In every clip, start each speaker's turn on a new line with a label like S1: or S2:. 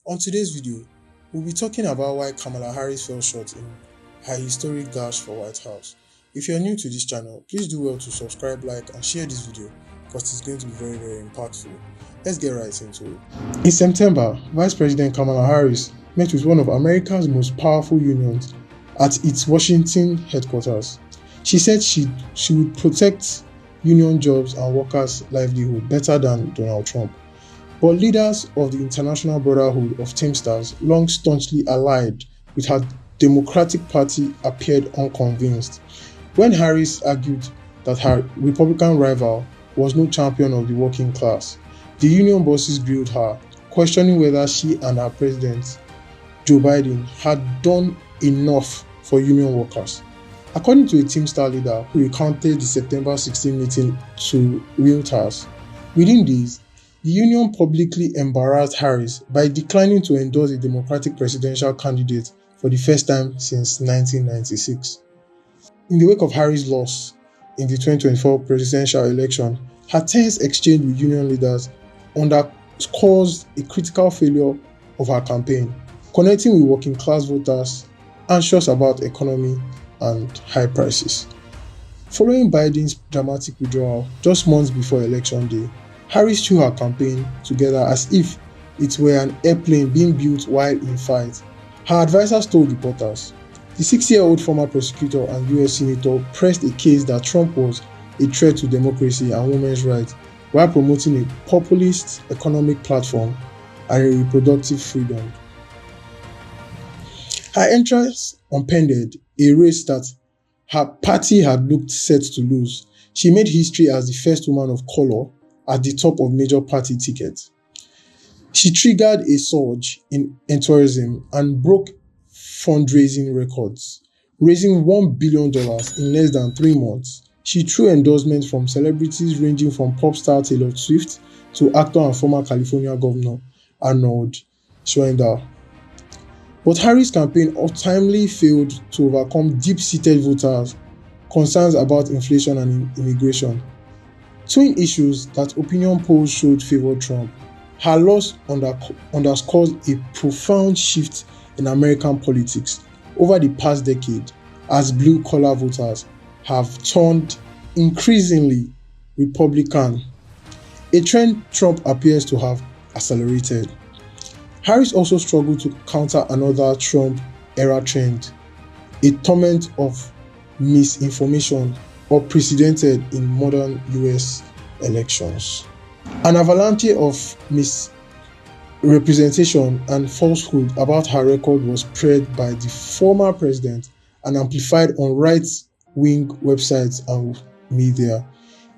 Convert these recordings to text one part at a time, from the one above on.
S1: On today's video, we'll be talking about why Kamala Harris fell short in her historic dash for White House. If you're new to this channel, please do well to subscribe, like, and share this video because it's going to be very impactful. Let's get right into it. In September, Vice President Kamala Harris met with one of America's most powerful unions at its Washington headquarters. She said she would protect union jobs and workers' livelihood better than Donald Trump. But leaders of the International Brotherhood of Teamsters, long staunchly allied with her Democratic Party, appeared unconvinced. When Harris argued that her Republican rival was no champion of the working class, the union bosses grilled her, questioning whether she and her president, Joe Biden, had done enough for union workers. According to a Teamster leader who recounted the September 16 meeting to Reuters, within days, the union publicly embarrassed Harris by declining to endorse a Democratic presidential candidate for the first time since 1996. In the wake of Harris' loss in the 2024 presidential election, her tense exchange with union leaders underscores a critical failure of her campaign, connecting with working-class voters anxious about economy and high prices. Following Biden's dramatic withdrawal just months before Election Day, Harris threw her campaign together as if it were an airplane being built while in flight. Her advisors told reporters, the 60-year-old former prosecutor and US Senator pressed a case that Trump was a threat to democracy and women's rights while promoting a populist economic platform and a reproductive freedom. Her entrance upended a race that her party had looked set to lose. She made history as the first woman of color at the top of major party tickets. She triggered a surge in tourism and broke fundraising records, raising $1 billion in less than 3 months. She drew endorsements from celebrities ranging from pop star Taylor Swift to actor and former California Governor Arnold Schwarzenegger. But Harris' campaign ultimately failed to overcome deep-seated voters' concerns about inflation and immigration, twin issues that opinion polls showed favored Trump. Her loss underscores a profound shift in American politics over the past decade as blue-collar voters have turned increasingly Republican, a trend Trump appears to have accelerated. Harris also struggled to counter another Trump-era trend, a torment of misinformation unprecedented in modern US elections. An avalanche of misrepresentation and falsehood about her record was spread by the former president and amplified on right-wing websites and media,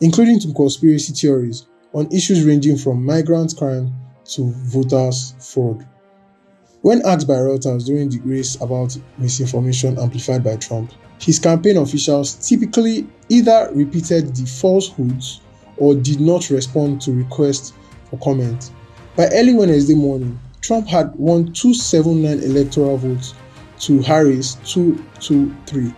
S1: including to conspiracy theories on issues ranging from migrant crime to voters' fraud. When asked by Reuters during the race about misinformation amplified by Trump, his campaign officials typically either repeated the falsehoods or did not respond to requests for comment. By early Wednesday morning, Trump had won 279 electoral votes to Harris 223.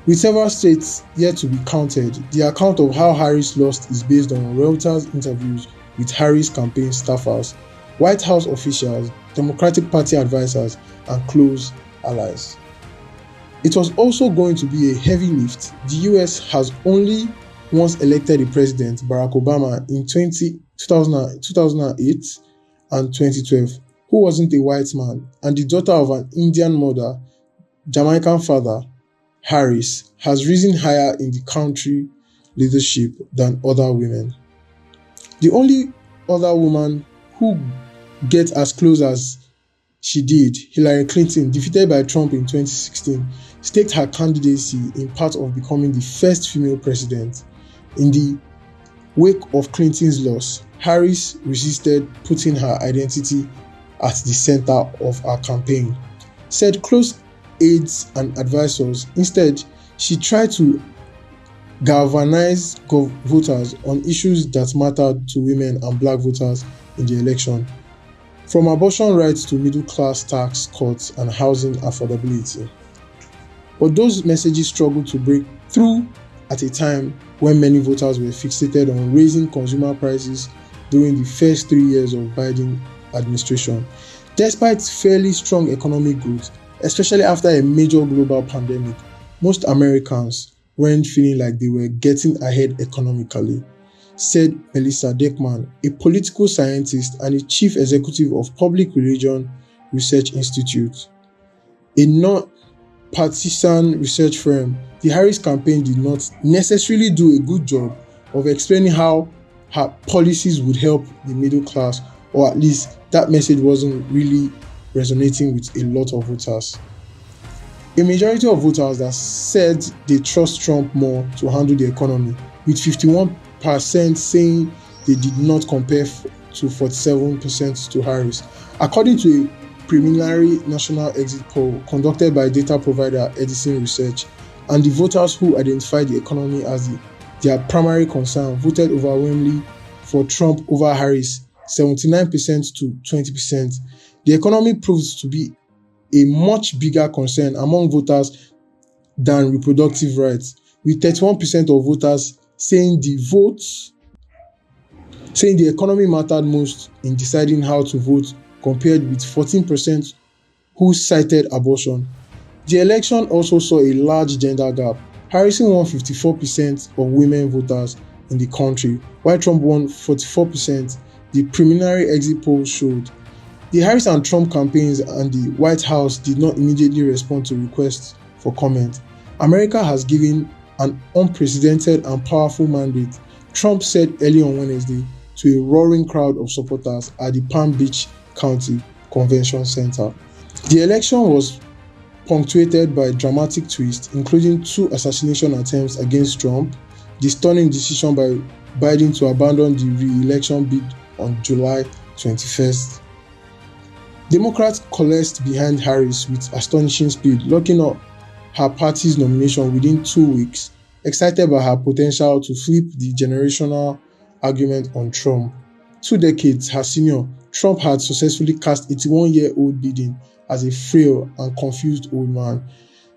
S1: With several states yet to be counted, the account of how Harris lost is based on Reuters interviews with Harris campaign staffers, White House officials, Democratic Party advisors, and close allies. It was also going to be a heavy lift. The US has only once elected a president, Barack Obama, in 2008 and 2012, who wasn't a white man, and the daughter of an Indian mother, Jamaican father, Harris, has risen higher in the country leadership than other women. The only other woman who gets as close as she did, Hillary Clinton, defeated by Trump in 2016, staked her candidacy in part of becoming the first female president. In the wake of Clinton's loss, Harris resisted putting her identity at the center of her campaign, said close aides and advisors. Instead, she tried to galvanize voters on issues that mattered to women and black voters in the election, from abortion rights to middle-class tax cuts and housing affordability. But those messages struggled to break through at a time when many voters were fixated on raising consumer prices during the first 3 years of Biden administration. Despite fairly strong economic growth, especially after a major global pandemic, most Americans weren't feeling like they were getting ahead economically, said Melissa Deckman, a political scientist and a chief executive of Public Religion Research Institute, a non-partisan research firm. The Harris campaign did not necessarily do a good job of explaining how her policies would help the middle class, or at least that message wasn't really resonating with a lot of voters. A majority of voters that said they trust Trump more to handle the economy, with 51% saying they did not compare to 47% to Harris. According to a preliminary national exit poll conducted by data provider Edison Research, and the voters who identified the economy as their primary concern voted overwhelmingly for Trump over Harris, 79% to 20%. The economy proves to be a much bigger concern among voters than reproductive rights, with 31% of voters saying the economy mattered most in deciding how to vote, compared with 14% who cited abortion. The election also saw a large gender gap. Harris won 54% of women voters in the country, while Trump won 44%, the preliminary exit poll showed. The Harris and Trump campaigns and the White House did not immediately respond to requests for comment. America has given an unprecedented and powerful mandate, Trump said early on Wednesday to a roaring crowd of supporters at the Palm Beach County Convention Center. The election was punctuated by dramatic twists, including 2 assassination attempts against Trump, the stunning decision by Biden to abandon the re-election bid on July 21st. Democrats coalesced behind Harris with astonishing speed, locking up her party's nomination within 2 weeks, excited by her potential to flip the generational argument on Trump. 2 decades her senior, Trump had successfully cast 81-year-old Biden as a frail and confused old man.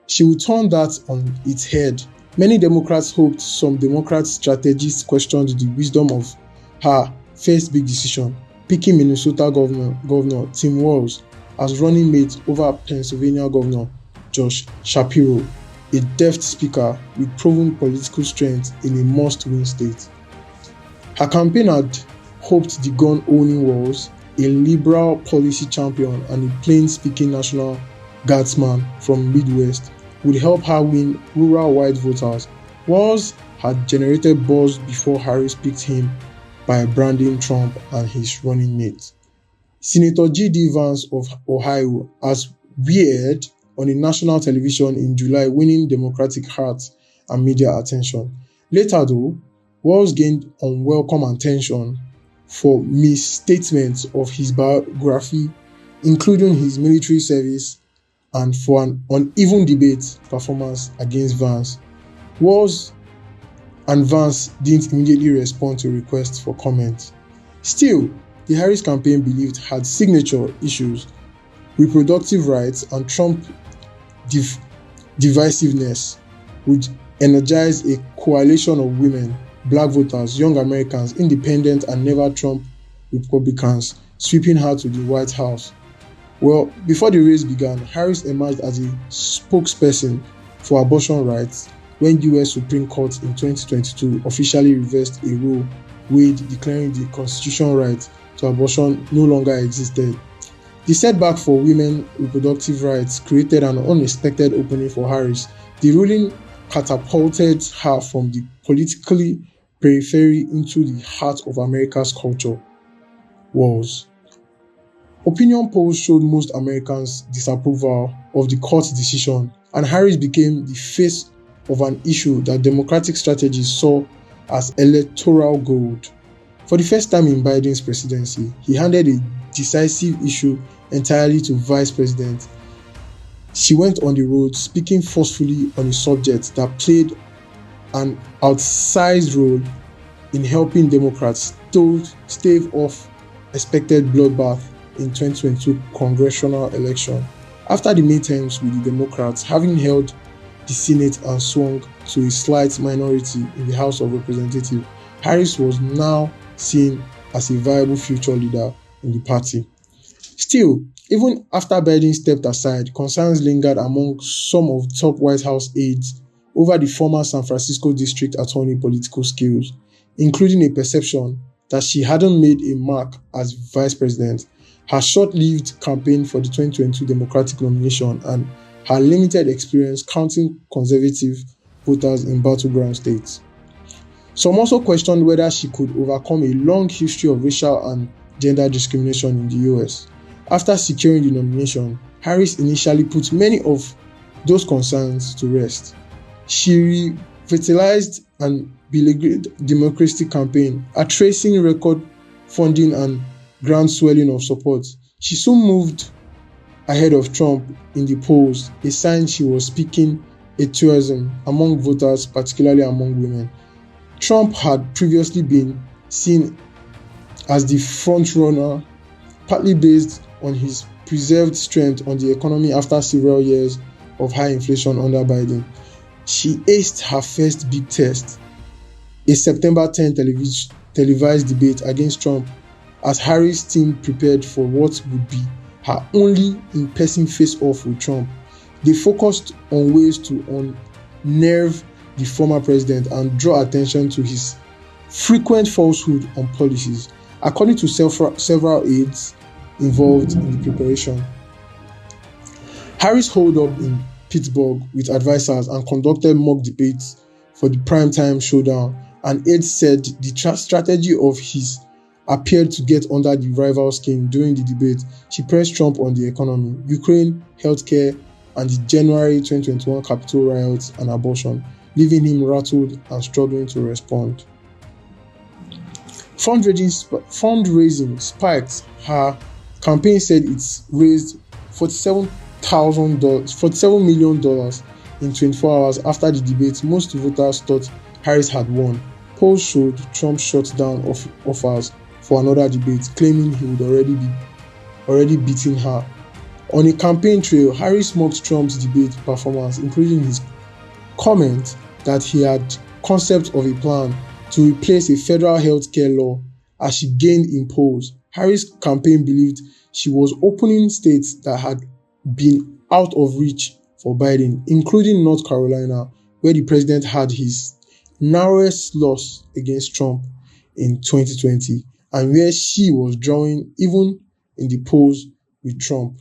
S1: She would turn that on its head. Many Democrats hoped. Some Democrat strategists questioned the wisdom of her first big decision, picking Minnesota Governor Tim Walz as running mate over Pennsylvania Governor Josh Shapiro, a deft speaker with proven political strength in a must-win state. Her campaign had hoped the gun-owning Walz, a liberal policy champion and a plain-speaking National Guardsman from Midwest, would help her win rural white voters. Walz had generated buzz before Harris picked him by branding Trump and his running mate. Senator J.D. Vance of Ohio has veered on a national television in July, winning Democratic hearts and media attention. Later though, Walz gained unwelcome attention for misstatements of his biography, including his military service, and for an uneven debate performance against Vance. Walz and Vance didn't immediately respond to requests for comment. Still, the Harris campaign believed had signature issues, reproductive rights, and Trump divisiveness would energize a coalition of women, black voters, young Americans, independent and never Trump Republicans, sweeping her to the White House. Well, before the race began, Harris emerged as a spokesperson for abortion rights when US Supreme Court in 2022 officially reversed a Roe Wade declaring the constitutional right to abortion no longer existed. The setback for women's reproductive rights created an unexpected opening for Harris. The ruling catapulted her from the politically periphery into the heart of America's culture wars. Opinion polls showed most Americans' disapproval of the court's decision, and Harris became the face of an issue that Democratic strategists saw as electoral gold. For the first time in Biden's presidency, he handed a decisive issue entirely to Vice President. She went on the road speaking forcefully on a subject that played an outsized role in helping Democrats stave off expected bloodbath in 2022 congressional election. After the midterms, with the Democrats having held the Senate and swung to a slight minority in the House of Representatives, Harris was now seen as a viable future leader in the party. Still, Even after Biden stepped aside, concerns lingered among some of top White House aides over the former San Francisco district attorney political skills, including a perception that she hadn't made a mark as vice president, her short-lived campaign for the 2022 Democratic nomination, and her limited experience counting conservative voters in battleground states. Some also questioned whether she could overcome a long history of racial and gender discrimination in the US. After securing the nomination, Harris initially put many of those concerns to rest. She revitalized and beleaguered democracy campaign, tracing record funding and grand swelling of support. She soon moved ahead of Trump in the polls, a sign she was speaking enthusiasm among voters, particularly among women. Trump had previously been seen as the frontrunner, partly based on his preserved strength on the economy after several years of high inflation under Biden. She aced her first big test, a September 10 televised debate against Trump, as Harris' team prepared for what would be her only in-person face-off with Trump. They focused on ways to unnerve the former president and draw attention to his frequent falsehood on policies, according to several aides involved in the preparation. Harris holed up in Pittsburgh with advisors and conducted mock debates for the primetime showdown. An aide said the strategy of his appeared to get under the rival's skin during the debate. She pressed Trump on the economy, Ukraine, healthcare, and the January 2021 Capitol riots and abortion, leaving him rattled and struggling to respond. Fundraising spiked. Her campaign said it's raised $47 million in 24 hours after the debate. Most voters thought Harris had won. Polls showed Trump shut down offers for another debate, claiming he would already beaten her. On a campaign trail, Harris mocked Trump's debate performance, including his comment that he had concept of a plan to replace a federal health care law as she gained in polls. Harris' campaign believed she was opening states that had been out of reach for Biden, including North Carolina, where the president had his narrowest loss against Trump in 2020, and where she was drawing even in the polls with Trump.